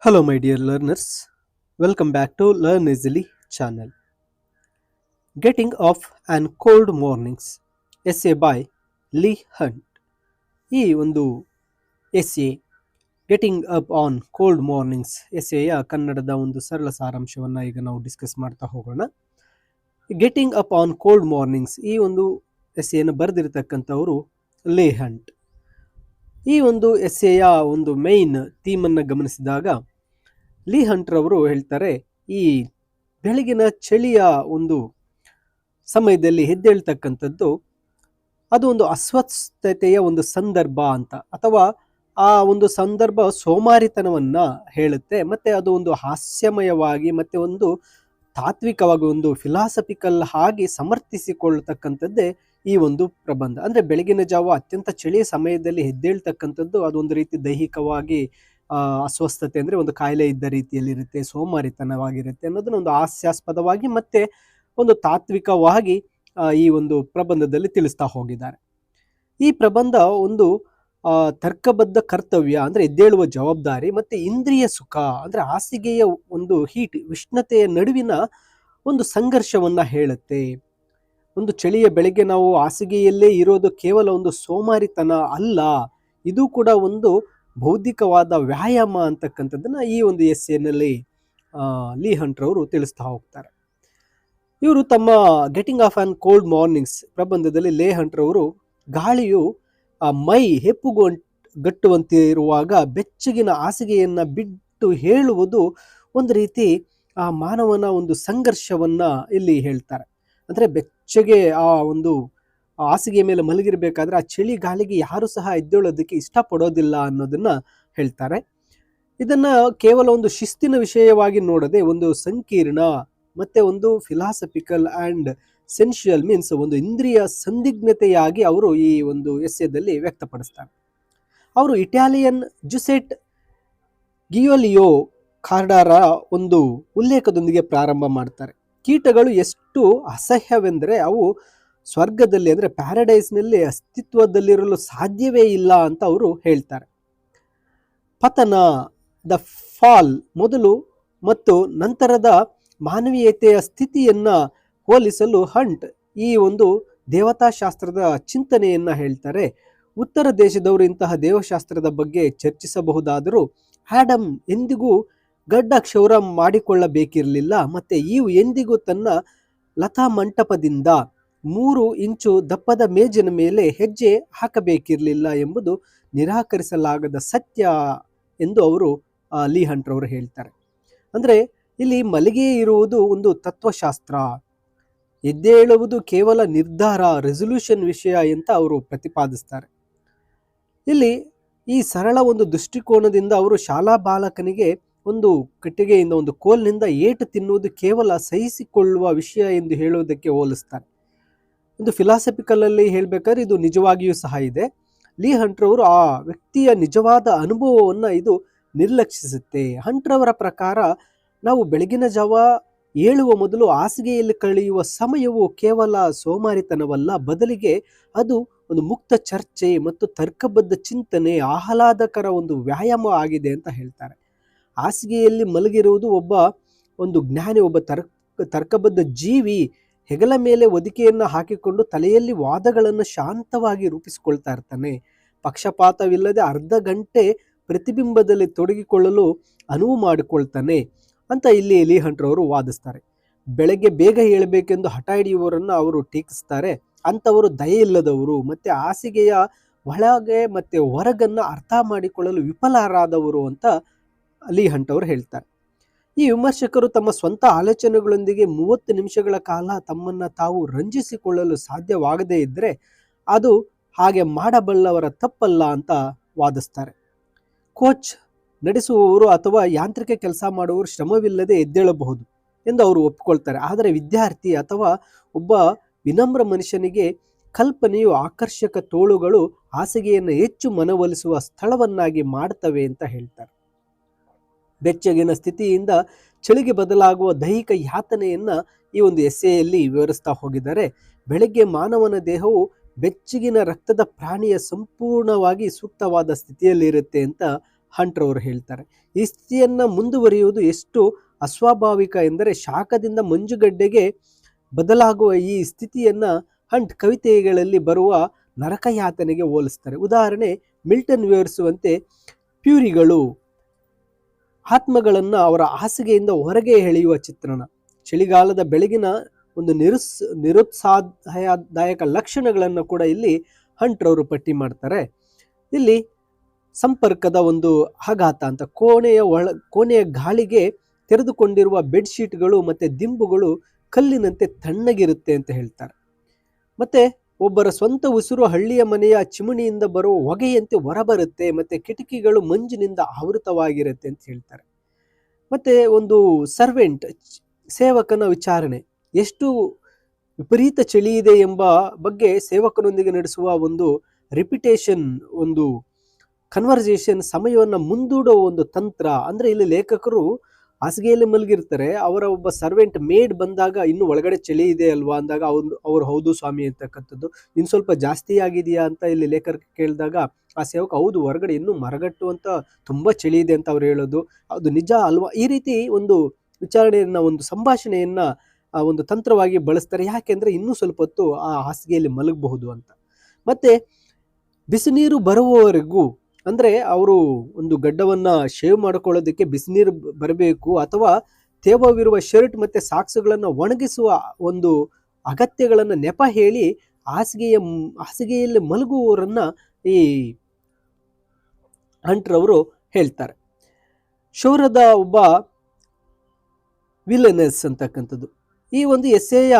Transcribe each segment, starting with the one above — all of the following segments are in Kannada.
Hello, my dear learners. Welcome back to Learn Easily channel. Getting Off and Cold Mornings, essay by Lee Hunt. ಈ ಒಂದು essay getting up on cold mornings ಎಸ್ಎಯ ಕನ್ನಡದ ಒಂದು ಸರಳ ಸಾರಾಂಶವನ್ನು ಈಗ ನಾವು ಡಿಸ್ಕಸ್ ಮಾಡ್ತಾ ಹೋಗೋಣ. Getting up on cold mornings ಈ ಒಂದು ಎಸ್ಎಯನ್ನು ಬರೆದಿರತಕ್ಕಂಥವರು ಲೇ ಹಂಟ್. ಈ ಒಂದು ಎಸ್ಎಯ ಒಂದು ಮೈನ್ ಥೀಮನ್ನು ಗಮನಿಸಿದಾಗ ಲೀ ಹಂಟ್ರವರು ಹೇಳ್ತಾರೆ, ಈ ಬೆಳಗಿನ ಚಳಿಯ ಒಂದು ಸಮಯದಲ್ಲಿ ಎದ್ದೇಳ್ತಕ್ಕಂಥದ್ದು ಅದು ಒಂದು ಅಸ್ವಸ್ಥತೆಯ ಒಂದು ಸಂದರ್ಭ ಅಂತ, ಅಥವಾ ಆ ಒಂದು ಸಂದರ್ಭ ಸೋಮಾರಿತನವನ್ನ ಹೇಳುತ್ತೆ. ಮತ್ತೆ ಅದು ಒಂದು ಹಾಸ್ಯಮಯವಾಗಿ ಮತ್ತೆ ಒಂದು ತಾತ್ವಿಕವಾಗಿ ಒಂದು ಫಿಲಾಸಫಿಕಲ್ ಆಗಿ ಸಮರ್ಥಿಸಿಕೊಳ್ಳತಕ್ಕಂಥದ್ದೇ ಈ ಒಂದು ಪ್ರಬಂಧ. ಅಂದ್ರೆ ಬೆಳಗಿನ ಜಾವ ಅತ್ಯಂತ ಚಳಿಯ ಸಮಯದಲ್ಲಿ ಎದ್ದೇಳ್ತಕ್ಕಂಥದ್ದು ಅದೊಂದು ರೀತಿ ದೈಹಿಕವಾಗಿ ಅಸ್ವಸ್ಥತೆ, ಅಂದ್ರೆ ಒಂದು ಕಾಯಿಲೆ ಇದ್ದ ರೀತಿಯಲ್ಲಿ ಇರುತ್ತೆ, ಸೋಮಾರಿತನವಾಗಿರುತ್ತೆ ಅನ್ನೋದನ್ನ ಒಂದು ಹಾಸ್ಯಾಸ್ಪದವಾಗಿ ಮತ್ತೆ ಒಂದು ತಾತ್ವಿಕವಾಗಿ ಈ ಒಂದು ಪ್ರಬಂಧದಲ್ಲಿ ತಿಳಿಸ್ತಾ ಹೋಗಿದ್ದಾರೆ. ಈ ಪ್ರಬಂಧ ಒಂದು ತರ್ಕಬದ್ಧ ಕರ್ತವ್ಯ ಅಂದ್ರೆ ಎದ್ದೇಳುವ ಜವಾಬ್ದಾರಿ ಮತ್ತೆ ಇಂದ್ರಿಯ ಸುಖ ಅಂದ್ರೆ ಹಾಸಿಗೆಯ ಒಂದು ಉಷ್ಣತೆಯ ನಡುವಿನ ಒಂದು ಸಂಘರ್ಷವನ್ನ ಹೇಳುತ್ತೆ. ಒಂದು ಚಳಿಯ ಬೆಳಗ್ಗೆ ನಾವು ಹಾಸಿಗೆಯಲ್ಲೇ ಇರೋದು ಕೇವಲ ಒಂದು ಸೋಮಾರಿತನ ಅಲ್ಲ, ಇದು ಕೂಡ ಒಂದು ಬೌದ್ಧಿಕವಾದ ವ್ಯಾಯಾಮ ಅಂತಕ್ಕಂಥದ್ದನ್ನ ಈ ಒಂದು ಎಸ್ಸೆನಲ್ಲಿ ಲೀ ಹಂಟ್ರವರು ತಿಳಿಸ್ತಾ ಹೋಗ್ತಾರೆ. ಇವರು ತಮ್ಮ getting off on cold mornings ಪ್ರಬಂಧದಲ್ಲಿ ಲೇ ಹಂಟ್ರವರು ಗಾಳಿಯು ಮೈ ಹೆಪ್ಪುಗಟ್ಟುವಂತೆ ಇರುವಾಗ ಬೆಚ್ಚಗಿನ ಹಾಸಿಗೆಯನ್ನ ಬಿಟ್ಟು ಹೇಳುವುದು ಒಂದು ರೀತಿ ಆ ಮಾನವನ ಒಂದು ಸಂಘರ್ಷವನ್ನ ಇಲ್ಲಿ ಹೇಳ್ತಾರೆ. ಅಂದ್ರೆ ಬೆಚ್ಚಗೆ ಆ ಒಂದು ಹಾಸಿಗೆ ಮೇಲೆ ಮಲಗಿರ್ಬೇಕಾದ್ರೆ ಆ ಚಳಿ ಗಾಳಿಗೆ ಯಾರು ಸಹ ಎದ್ದೇಳೋದಕ್ಕೆ ಇಷ್ಟಪಡೋದಿಲ್ಲ ಅನ್ನೋದನ್ನ ಹೇಳ್ತಾರೆ. ಇದನ್ನ ಕೇವಲ ಒಂದು ಶಿಸ್ತಿನ ವಿಷಯವಾಗಿ ನೋಡದೆ ಒಂದು ಸಂಕೀರ್ಣ ಮತ್ತೆ ಒಂದು ಫಿಲಾಸಫಿಕಲ್ ಅಂಡ್ ಸೆನ್ಶಿಯಲ್ ಮೀನ್ಸ್ ಒಂದು ಇಂದ್ರಿಯ ಸಂದಿಗ್ಧತೆಯಾಗಿ ಅವರು ಈ ಒಂದು ಎಸ್ಸೆದಲ್ಲಿ ವ್ಯಕ್ತಪಡಿಸ್ತಾರೆ. ಅವರು ಇಟಾಲಿಯನ್ ಜುಸೆಟ್ ಗಿಯೋಲಿಯೋ ಕಾರ್ಡಾರ ಒಂದು ಉಲ್ಲೇಖದೊಂದಿಗೆ ಪ್ರಾರಂಭ ಮಾಡ್ತಾರೆ. ಕೀಟಗಳು ಎಷ್ಟು ಅಸಹ್ಯವೆಂದರೆ ಅವು ಸ್ವರ್ಗದಲ್ಲಿ ಅಂದ್ರೆ ಪ್ಯಾರಡೈಸ್ನಲ್ಲಿ ಅಸ್ತಿತ್ವದಲ್ಲಿರಲು ಸಾಧ್ಯವೇ ಇಲ್ಲ ಅಂತ ಅವರು ಹೇಳ್ತಾರೆ. ಪತನ, ದ ಫಾಲ್ ಮೊದಲು ಮತ್ತು ನಂತರದ ಮಾನವೀಯತೆಯ ಸ್ಥಿತಿಯನ್ನ ಹೋಲಿಸಲು ಹಂಟ್ ಈ ಒಂದು ದೇವತಾಶಾಸ್ತ್ರದ ಚಿಂತನೆಯನ್ನ ಹೇಳ್ತಾರೆ. ಉತ್ತರ ದೇಶದವರು ಇಂತಹ ದೇವಶಾಸ್ತ್ರದ ಬಗ್ಗೆ ಚರ್ಚಿಸಬಹುದಾದರೂ ಆಡಮ್ ಎಂದಿಗೂ ಗಡ್ಡ ಕ್ಷೌರ ಮಾಡಿಕೊಳ್ಳಬೇಕಿರಲಿಲ್ಲ, ಮತ್ತೆ ಈವ್ ಎಂದಿಗೂ ತನ್ನ ಲತಾ ಮಂಟಪದಿಂದ 3 ಇಂಚು ದಪ್ಪದ ಮೇಜಿನ ಮೇಲೆ ಹೆಜ್ಜೆ ಹಾಕಬೇಕಿರಲಿಲ್ಲ ಎಂಬುದು ನಿರಾಕರಿಸಲಾಗದ ಸತ್ಯ ಎಂದು ಅವರು ಲೀ ಹಂಟ್ರವರು ಹೇಳ್ತಾರೆ. ಅಂದ್ರೆ ಇಲ್ಲಿ ಮಲಗೆ ಇರುವುದು ಒಂದು ತತ್ವಶಾಸ್ತ್ರ, ಎದ್ದೇಳುವುದು ಕೇವಲ ನಿರ್ಧಾರ ರೆಸೊಲ್ಯೂಷನ್ ವಿಷಯ ಅಂತ ಅವರು ಪ್ರತಿಪಾದಿಸ್ತಾರೆ. ಇಲ್ಲಿ ಈ ಸರಳ ಒಂದು ದೃಷ್ಟಿಕೋನದಿಂದ ಅವರು ಶಾಲಾ ಬಾಲಕನಿಗೆ ಒಂದು ಕಟ್ಟಿಗೆಯಿಂದ ಒಂದು ಕೋಲ್ನಿಂದ ಏಟು ತಿನ್ನುವುದು ಕೇವಲ ಸಹಿಸಿಕೊಳ್ಳುವ ವಿಷಯ ಎಂದು ಹೇಳುವುದಕ್ಕೆ ಹೋಲಿಸ್ತಾರೆ. ಒಂದು ಫಿಲಾಸಫಿಕಲ್ ಅಲ್ಲಿ ಹೇಳ್ಬೇಕಾದ್ರೆ ಇದು ನಿಜವಾಗಿಯೂ ಸಹ ಇದೆ. ಲೀ ಹಂಟ್ರವರು ಆ ವ್ಯಕ್ತಿಯ ನಿಜವಾದ ಅನುಭವವನ್ನ ಇದು ನಿರ್ಲಕ್ಷಿಸುತ್ತೆ. ಹಂಟ್ರವರ ಪ್ರಕಾರ ನಾವು ಬೆಳಗಿನ ಜಾವ ಏಳುವ ಮೊದಲು ಹಾಸಿಗೆಯಲ್ಲಿ ಕಳೆಯುವ ಸಮಯವು ಕೇವಲ ಸೋಮಾರಿತನವಲ್ಲ, ಬದಲಿಗೆ ಅದು ಒಂದು ಮುಕ್ತ ಚರ್ಚೆ ಮತ್ತು ತರ್ಕಬದ್ಧ ಚಿಂತನೆ, ಆಹ್ಲಾದಕರ ಒಂದು ವ್ಯಾಯಾಮ ಆಗಿದೆ ಅಂತ ಹೇಳ್ತಾರೆ. ಹಾಸಿಗೆಯಲ್ಲಿ ಮಲಗಿರುವುದು ಒಬ್ಬ ಒಂದು ಜ್ಞಾನಿ, ಒಬ್ಬ ತರ್ಕಬದ್ಧ ಜೀವಿ ಹೆಗಲ ಮೇಲೆ ಹೊದಿಕೆಯನ್ನು ಹಾಕಿಕೊಂಡು ತಲೆಯಲ್ಲಿ ವಾದಗಳನ್ನು ಶಾಂತವಾಗಿ ರೂಪಿಸಿಕೊಳ್ತಾ ಇರ್ತಾನೆ. ಪಕ್ಷಪಾತವಿಲ್ಲದೆ ಅರ್ಧ ಗಂಟೆ ಪ್ರತಿಬಿಂಬದಲ್ಲಿ ತೊಡಗಿಕೊಳ್ಳಲು ಅನುವು ಮಾಡಿಕೊಳ್ತಾನೆ ಅಂತ ಇಲ್ಲಿ ಲೀ ಹಂಟ್ರವರು ವಾದಿಸ್ತಾರೆ. ಬೆಳಗ್ಗೆ ಬೇಗ ಹೇಳಬೇಕೆಂದು ಹಠ ಹಿಡಿಯುವವರನ್ನು ಅವರು ಟೀಕಿಸ್ತಾರೆ. ಅಂಥವರು ದಯೆ ಇಲ್ಲದವರು ಮತ್ತೆ ಹಾಸಿಗೆಯ ಒಳಗೆ ಮತ್ತೆ ಹೊರಗನ್ನ ಅರ್ಥ ಮಾಡಿಕೊಳ್ಳಲು ವಿಫಲರಾದವರು ಅಂತ ಲೀ ಹಂಟ್ ಅವರು ಹೇಳ್ತಾರೆ. ಈ ವಿಮರ್ಶಕರು ತಮ್ಮ ಸ್ವಂತ ಆಲೋಚನೆಗಳೊಂದಿಗೆ 30 ನಿಮಿಷಗಳ ಕಾಲ ತಮ್ಮನ್ನ ತಾವು ರಂಜಿಸಿಕೊಳ್ಳಲು ಸಾಧ್ಯವಾಗದೇ ಇದ್ರೆ ಅದು ಹಾಗೆ ಮಾಡಬಲ್ಲವರ ತಪ್ಪಲ್ಲ ಅಂತ ವಾದಿಸ್ತಾರೆ. ಕೋಚ್ ನಡೆಸುವವರು ಅಥವಾ ಯಾಂತ್ರಿಕ ಕೆಲಸ ಮಾಡುವವರು ಶ್ರಮವಿಲ್ಲದೆ ಎದ್ದೇಳಬಹುದು ಎಂದು ಅವರು ಒಪ್ಪಿಕೊಳ್ತಾರೆ. ಆದರೆ ವಿದ್ಯಾರ್ಥಿ ಅಥವಾ ಒಬ್ಬ ವಿನಮ್ರ ಮನುಷ್ಯನಿಗೆ ಕಲ್ಪನೆಯು ಆಕರ್ಷಕ ತೋಳುಗಳು ಹಾಸಿಗೆಯನ್ನು ಹೆಚ್ಚು ಮನವೊಲಿಸುವ ಸ್ಥಳವನ್ನಾಗಿ ಮಾಡ್ತವೆ ಅಂತ ಹೇಳ್ತಾರೆ. ಬೆಚ್ಚಗಿನ ಸ್ಥಿತಿಯಿಂದ ಚಳಿಗೆ ಬದಲಾಗುವ ದೈಹಿಕ ಯಾತನೆಯನ್ನ ಈ ಒಂದು ಎಸ್ಸೆಯಲ್ಲಿ ವಿವರಿಸ್ತಾ ಹೋಗಿದ್ದಾರೆ. ಬೆಳಗ್ಗೆ ಮಾನವನ ದೇಹವು ಬೆಚ್ಚಗಿನ ರಕ್ತದ ಪ್ರಾಣಿಯ ಸಂಪೂರ್ಣವಾಗಿ ಸೂಕ್ತವಾದ ಸ್ಥಿತಿಯಲ್ಲಿರುತ್ತೆ ಅಂತ ಹಂಟ್ ಅವರು ಹೇಳ್ತಾರೆ. ಈ ಸ್ಥಿತಿಯನ್ನು ಮುಂದುವರಿಯುವುದು ಎಷ್ಟು ಅಸ್ವಾಭಾವಿಕ ಎಂದರೆ ಶಾಖದಿಂದ ಮಂಜುಗಡ್ಡೆಗೆ ಬದಲಾಗುವ ಈ ಸ್ಥಿತಿಯನ್ನ ಹಂಟ್ ಕವಿತೆಗಳಲ್ಲಿ ಬರುವ ನರಕಯಾತನೆಗೆ ಹೋಲಿಸ್ತಾರೆ. ಉದಾಹರಣೆ, ಮಿಲ್ಟನ್ ವಿವರಿಸುವಂತೆ ಪ್ಯೂರಿಗಳು ಆತ್ಮಗಳನ್ನು ಅವರ ಹಾಸಿಗೆಯಿಂದ ಹೊರಗೆ ಎಳೆಯುವ ಚಿತ್ರಣ. ಚಳಿಗಾಲದ ಬೆಳಗಿನ ಒಂದು ನಿರುತ್ಸಾಹದಾಯಕ ಲಕ್ಷಣಗಳನ್ನು ಕೂಡ ಇಲ್ಲಿ ಹಂಟ್ರವರು ಪಟ್ಟಿ ಮಾಡ್ತಾರೆ. ಇಲ್ಲಿ ಸಂಪರ್ಕದ ಒಂದು ಆಘಾತ ಅಂತ, ಕೋಣೆಯ ಗಾಳಿಗೆ ತೆರೆದುಕೊಂಡಿರುವ ಬೆಡ್ಶೀಟ್ಗಳು ಮತ್ತೆ ದಿಂಬುಗಳು ಕಲ್ಲಿನಂತೆ ತಣ್ಣಗಿರುತ್ತೆ ಅಂತ ಹೇಳ್ತಾರೆ. ಮತ್ತೆ ಒಬ್ಬರ ಸ್ವಂತ ಉಸಿರು ಹಳ್ಳಿಯ ಮನೆಯ ಚಿಮಣಿಯಿಂದ ಬರುವ ಹೊಗೆಯಂತೆ ಹೊರಬರುತ್ತೆ, ಮತ್ತೆ ಕಿಟಕಿಗಳು ಮಂಜಿನಿಂದ ಆವೃತವಾಗಿರುತ್ತೆ ಅಂತ ಹೇಳ್ತಾರೆ. ಮತ್ತೆ ಒಂದು ಸರ್ವೆಂಟ್, ಸೇವಕನ ವಿಚಾರಣೆ, ಎಷ್ಟು ವಿಪರೀತ ಚಳಿ ಇದೆ ಎಂಬ ಬಗ್ಗೆ ಸೇವಕನೊಂದಿಗೆ ನಡೆಸುವ ಒಂದು ರಿಪಿಟೇಷನ್, ಒಂದು ಕನ್ವರ್ಸೇಷನ್ ಸಮಯವನ್ನು ಮುಂದೂಡುವ ಒಂದು ತಂತ್ರ. ಅಂದ್ರೆ ಇಲ್ಲಿ ಲೇಖಕರು ಹಾಸಿಗೆಯಲ್ಲಿ ಮಲಗಿರ್ತಾರೆ, ಅವರ ಒಬ್ಬ ಸರ್ವೆಂಟ್ ಮೇಡ್ ಬಂದಾಗ ಇನ್ನು ಒಳಗಡೆ ಚಳಿ ಇದೆ ಅಲ್ವಾ ಅಂದಾಗ ಅವ್ರು ಹೌದು ಸ್ವಾಮಿ ಅಂತಕ್ಕಂಥದ್ದು. ಇನ್ನು ಸ್ವಲ್ಪ ಜಾಸ್ತಿ ಆಗಿದೆಯಾ ಅಂತ ಇಲ್ಲಿ ಲೇಖಕರು ಕೇಳಿದಾಗ ಆ ಸೇವಕ ಹೌದು ಹೊರಗಡೆ ಇನ್ನೂ ಮರಗಟ್ಟು ಅಂತ ತುಂಬಾ ಚಳಿ ಇದೆ ಅಂತ ಅವ್ರು ಹೇಳೋದು, ಅದು ನಿಜ ಅಲ್ವಾ. ಈ ರೀತಿ ಒಂದು ವಿಚಾರಣೆಯನ್ನ, ಒಂದು ಸಂಭಾಷಣೆಯನ್ನ ಒಂದು ತಂತ್ರವಾಗಿ ಬಳಸ್ತಾರೆ. ಯಾಕೆಂದ್ರೆ ಇನ್ನೂ ಸ್ವಲ್ಪ ಹೊತ್ತು ಆ ಹಾಸಿಗೆಯಲ್ಲಿ ಮಲಗಬಹುದು ಅಂತ. ಮತ್ತೆ ಬಿಸಿನೀರು ಬರುವವರೆಗೂ, ಅಂದ್ರೆ ಅವರು ಒಂದು ಗಡ್ಡವನ್ನ ಶೇವ್ ಮಾಡ್ಕೊಳ್ಳೋದಕ್ಕೆ ಬಿಸಿನೀರು ಬರಬೇಕು, ಅಥವಾ ತೇವವಿರುವ ಶರ್ಟ್ ಮತ್ತೆ ಸಾಕ್ಸ್ಗಳನ್ನ ಒಣಗಿಸುವ ಒಂದು ಅಗತ್ಯಗಳನ್ನ ನೆಪ ಹೇಳಿ ಹಾಸಿಗೆಯಲ್ಲಿ ಮಲಗುವವರನ್ನ ಈ ಹಂಟ್ರವರು ಹೇಳ್ತಾರೆ. ಶೌರ್ಯದ ಒಬ್ಬ ವಿಲನೆಸ್ ಅಂತಕ್ಕಂಥದ್ದು. ಈ ಒಂದು ಎಸ್ಸೆಯ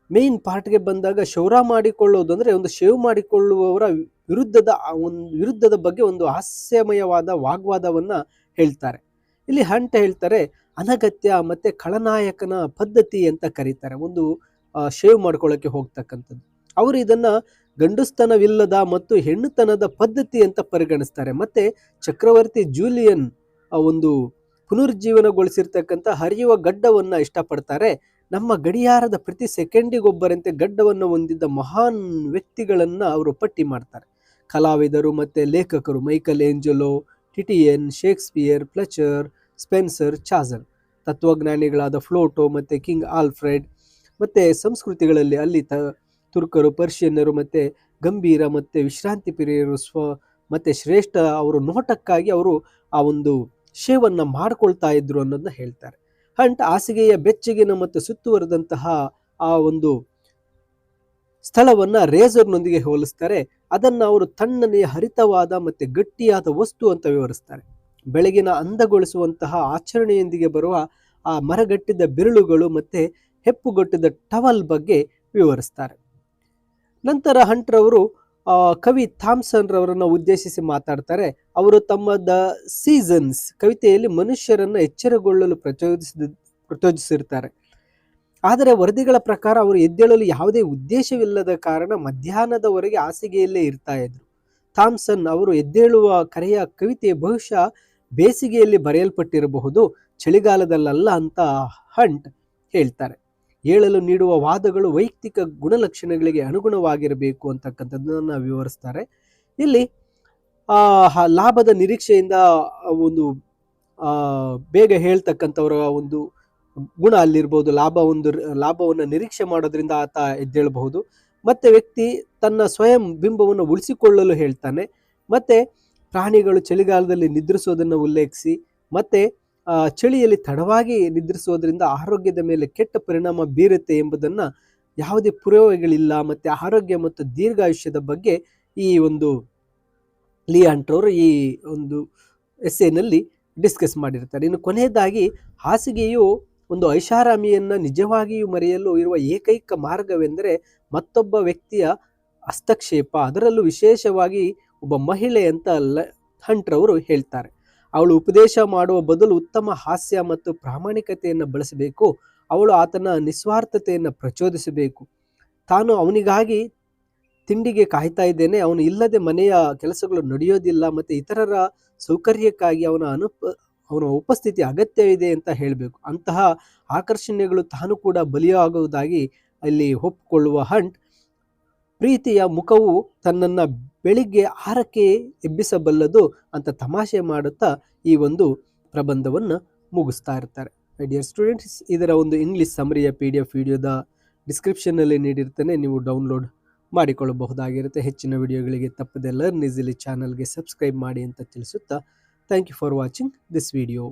ಮೇನ್ ಪಾರ್ಟ್ಗೆ ಬಂದಾಗ ಶೌರ್ಯ ಮಾಡಿಕೊಳ್ಳೋದು ಅಂದ್ರೆ ಒಂದು ಶೇವ್ ಮಾಡಿಕೊಳ್ಳುವವರ ವಿರುದ್ಧದ ಬಗ್ಗೆ ಒಂದು ಹಾಸ್ಯಮಯವಾದ ವಾಗ್ವಾದವನ್ನ ಹೇಳ್ತಾರೆ. ಇಲ್ಲಿ ಹಂಟ್ ಹೇಳ್ತಾರೆ, ಅನಗತ್ಯ ಮತ್ತೆ ಖಳನಾಯಕನ ಪದ್ಧತಿ ಅಂತ ಕರೀತಾರೆ ಒಂದು ಶೇವ್ ಮಾಡ್ಕೊಳ್ಳೋಕೆ ಹೋಗ್ತಕ್ಕಂಥದ್ದು. ಅವರು ಇದನ್ನ ಗಂಡುಸ್ತನವಿಲ್ಲದ ಮತ್ತು ಹೆಣ್ಣುತನದ ಪದ್ಧತಿ ಅಂತ ಪರಿಗಣಿಸ್ತಾರೆ. ಮತ್ತೆ ಚಕ್ರವರ್ತಿ ಜೂಲಿಯನ್ ಒಂದು ಪುನರುಜ್ಜೀವನಗೊಳಿಸಿರ್ತಕ್ಕಂಥ ಹರಿಯುವ ಗಡ್ಡವನ್ನ ಇಷ್ಟಪಡ್ತಾರೆ. ನಮ್ಮ ಗಡಿಯಾರದ ಪ್ರತಿ ಸೆಕೆಂಡಿಗೊಬ್ಬರಂತೆ ಗಡ್ಡವನ್ನು ಹೊಂದಿದ್ದ ಮಹಾನ್ ವ್ಯಕ್ತಿಗಳನ್ನ ಅವರು ಪಟ್ಟಿ ಮಾಡ್ತಾರೆ. ಕಲಾವಿದರು ಮತ್ತೆ ಲೇಖಕರು, Michelangelo, Titian, Shakespeare, Fletcher, Spenser, Chaucer. ತತ್ವಜ್ಞಾನಿಗಳಾದ ಫ್ಲೋಟೋ ಮತ್ತೆ ಕಿಂಗ್ ಆಲ್ಫ್ರೆಡ್. ಮತ್ತೆ ಸಂಸ್ಕೃತಿಗಳಲ್ಲಿ ಅಲ್ಲಿ ತುರ್ಕರು, ಪರ್ಷಿಯನ್ನರು ಮತ್ತೆ ಗಂಭೀರ ಮತ್ತೆ ವಿಶ್ರಾಂತಿ ಪ್ರಿಯರು ಮತ್ತೆ ಶ್ರೇಷ್ಠ ಅವರು ನೋಟಕ್ಕಾಗಿ ಅವರು ಆ ಒಂದು ಶೇವನ್ನ ಮಾಡ್ಕೊಳ್ತಾ ಇದ್ರು ಅನ್ನೋದನ್ನ ಹೇಳ್ತಾರೆ. ಹಂಟ್ ಹಾಸಿಗೆಯ ಬೆಚ್ಚಗಿನ ಮತ್ತು ಸುತ್ತುವರೆದಂತಹ ಆ ಒಂದು ಸ್ಥಳವನ್ನ ರೇಸರ್ನೊಂದಿಗೆ ಹೋಲಿಸ್ತಾರೆ. ಅದನ್ನ ಅವರು ತಣ್ಣನೆಯ ಹರಿತವಾದ ಮತ್ತೆ ಗಟ್ಟಿಯಾದ ವಸ್ತು ಅಂತ ವಿವರಿಸ್ತಾರೆ. ಬೆಳಗಿನ ಅಂದಗೊಳಿಸುವಂತಹ ಆಚರಣೆಯೊಂದಿಗೆ ಬರುವ ಆ ಮರಗಟ್ಟಿದ ಬೆರಳುಗಳು ಮತ್ತೆ ಹೆಪ್ಪುಗಟ್ಟಿದ ಟವಲ್ ಬಗ್ಗೆ ವಿವರಿಸ್ತಾರೆ. ನಂತರ ಹಂಟ್ರವರು ಕವಿ ಥಾಮ್ಸನ್ ರವರನ್ನ ಉದ್ದೇಶಿಸಿ ಮಾತಾಡ್ತಾರೆ. ಅವರು ತಮ್ಮ ದ ಸೀಸನ್ಸ್ ಕವಿತೆಯಲ್ಲಿ ಮನುಷ್ಯರನ್ನ ಎಚ್ಚರಗೊಳ್ಳಲು ಪ್ರಚೋದಿಸಿರ್ತಾರೆ. ಆದರೆ ವರದಿಗಳ ಪ್ರಕಾರ ಅವರು ಎದ್ದೇಳಲು ಯಾವುದೇ ಉದ್ದೇಶವಿಲ್ಲದ ಕಾರಣ ಮಧ್ಯಾಹ್ನದವರೆಗೆ ಹಾಸಿಗೆಯಲ್ಲೇ ಇರ್ತಾ ಇದ್ರು. ಥಾಮ್ಸನ್ ಅವರು ಎದ್ದೇಳುವ ಕರೆಯ ಕವಿತೆ ಬಹುಶಃ ಬೇಸಿಗೆಯಲ್ಲಿ ಬರೆಯಲ್ಪಟ್ಟಿರಬಹುದು, ಚಳಿಗಾಲದಲ್ಲ ಅಂತ ಹಂಟ್ ಹೇಳ್ತಾರೆ. ಏಳಲು ನೀಡುವ ವಾದಗಳು ವೈಯಕ್ತಿಕ ಗುಣಲಕ್ಷಣಗಳಿಗೆ ಅನುಗುಣವಾಗಿರಬೇಕು ಅಂತಕ್ಕಂಥದ್ದನ್ನ ವಿವರಿಸ್ತಾರೆ. ಇಲ್ಲಿ ಲಾಭದ ನಿರೀಕ್ಷೆಯಿಂದ ಒಂದು ಬೇಗ ಹೇಳ್ತಕ್ಕಂಥವರ ಒಂದು ಗುಣ ಅಲ್ಲಿರ್ಬೋದು. ಲಾಭವನ್ನು ನಿರೀಕ್ಷೆ ಮಾಡೋದ್ರಿಂದ ಆತ ಎದ್ದೇಳಬಹುದು. ಮತ್ತೆ ವ್ಯಕ್ತಿ ತನ್ನ ಸ್ವಯಂ ಬಿಂಬವನ್ನು ಉಳಿಸಿಕೊಳ್ಳಲು ಹೇಳ್ತಾನೆ. ಮತ್ತೆ ಪ್ರಾಣಿಗಳು ಚಳಿಗಾಲದಲ್ಲಿ ನಿದ್ರಿಸೋದನ್ನು ಉಲ್ಲೇಖಿಸಿ, ಮತ್ತೆ ಚಳಿಯಲ್ಲಿ ತಡವಾಗಿ ನಿದ್ರಿಸೋದ್ರಿಂದ ಆರೋಗ್ಯದ ಮೇಲೆ ಕೆಟ್ಟ ಪರಿಣಾಮ ಬೀರುತ್ತೆ ಎಂಬುದನ್ನ ಯಾವುದೇ ಪುರಾವೆಗಳಿಲ್ಲ. ಮತ್ತೆ ಆರೋಗ್ಯ ಮತ್ತು ದೀರ್ಘಾಯುಷ್ಯದ ಬಗ್ಗೆ ಈ ಒಂದು ಲೀ ಹಂಟ್ರವರು ಈ ಒಂದು ಎಸ್ಸೆನಲ್ಲಿ ಡಿಸ್ಕಸ್ ಮಾಡಿರ್ತಾರೆ. ಇನ್ನು ಕೊನೆಯದಾಗಿ, ಹಾಸಿಗೆಯು ಒಂದು ಐಷಾರಾಮಿಯನ್ನ ನಿಜವಾಗಿಯೂ ಮರೆಯಲು ಇರುವ ಏಕೈಕ ಮಾರ್ಗವೆಂದರೆ ಮತ್ತೊಬ್ಬ ವ್ಯಕ್ತಿಯ ಹಸ್ತಕ್ಷೇಪ, ಅದರಲ್ಲೂ ವಿಶೇಷವಾಗಿ ಒಬ್ಬ ಮಹಿಳೆ ಅಂತ ಹಂಟ್ರವರು ಹೇಳ್ತಾರೆ. ಅವಳು ಉಪದೇಶ ಮಾಡುವ ಬದಲು ಉತ್ತಮ ಹಾಸ್ಯ ಮತ್ತು ಪ್ರಾಮಾಣಿಕತೆಯನ್ನು ಬಳಸಬೇಕು. ಅವಳು ಆತನ ನಿಸ್ವಾರ್ಥತೆಯನ್ನು ಪ್ರಚೋದಿಸಬೇಕು. ತಾನು ಅವನಿಗಾಗಿ ತಿಂಡಿಗೆ ಕಾಯ್ತಾ ಇದ್ದೇನೆ, ಅವನು ಇಲ್ಲದೆ ಮನೆಯ ಕೆಲಸಗಳು ನಡೆಯೋದಿಲ್ಲ, ಮತ್ತೆ ಇತರರ ಸೌಕರ್ಯಕ್ಕಾಗಿ ಅವನ ಉಪಸ್ಥಿತಿ ಅಗತ್ಯವಿದೆ ಅಂತ ಹೇಳಬೇಕು. ಅಂತಹ ಆಕರ್ಷಣೆಗಳು ತಾನು ಕೂಡ ಬಲಿಯಾಗುವುದಾಗಿ ಅಲ್ಲಿ ಒಪ್ಪಿಕೊಳ್ಳುವ ಹಂಟ್ ಪ್ರೀತಿಯ ಮುಖವು ತನ್ನನ್ನು ಬೆಳಿಗ್ಗೆ 6ಕ್ಕೆ ಎಬ್ಬಿಸಬಲ್ಲದು ಅಂತ ತಮಾಷೆ ಮಾಡುತ್ತಾ ಈ ಒಂದು ಪ್ರಬಂಧವನ್ನು ಮುಗಿಸ್ತಾ ಇರ್ತಾರೆ. ಮೈ ಡಿಯರ್ ಸ್ಟೂಡೆಂಟ್ಸ್, ಇದರ ಒಂದು ಇಂಗ್ಲಿಷ್ ಸಮರಿಯ PDF ವಿಡಿಯೋದ ಡಿಸ್ಕ್ರಿಪ್ಷನ್ನಲ್ಲಿ ನೀಡಿರ್ತೇನೆ, ನೀವು ಡೌನ್ಲೋಡ್ ಮಾಡಿಕೊಳ್ಳಬಹುದಾಗಿರುತ್ತೆ. ಹೆಚ್ಚಿನ ವಿಡಿಯೋಗಳಿಗೆ ತಪ್ಪದೆ ಲರ್ನ್ ಈಸಿಲಿ ಚಾನಲ್ಗೆ ಸಬ್ಸ್ಕ್ರೈಬ್ ಮಾಡಿ ಅಂತ ತಿಳಿಸುತ್ತಾ thank you for watching this video.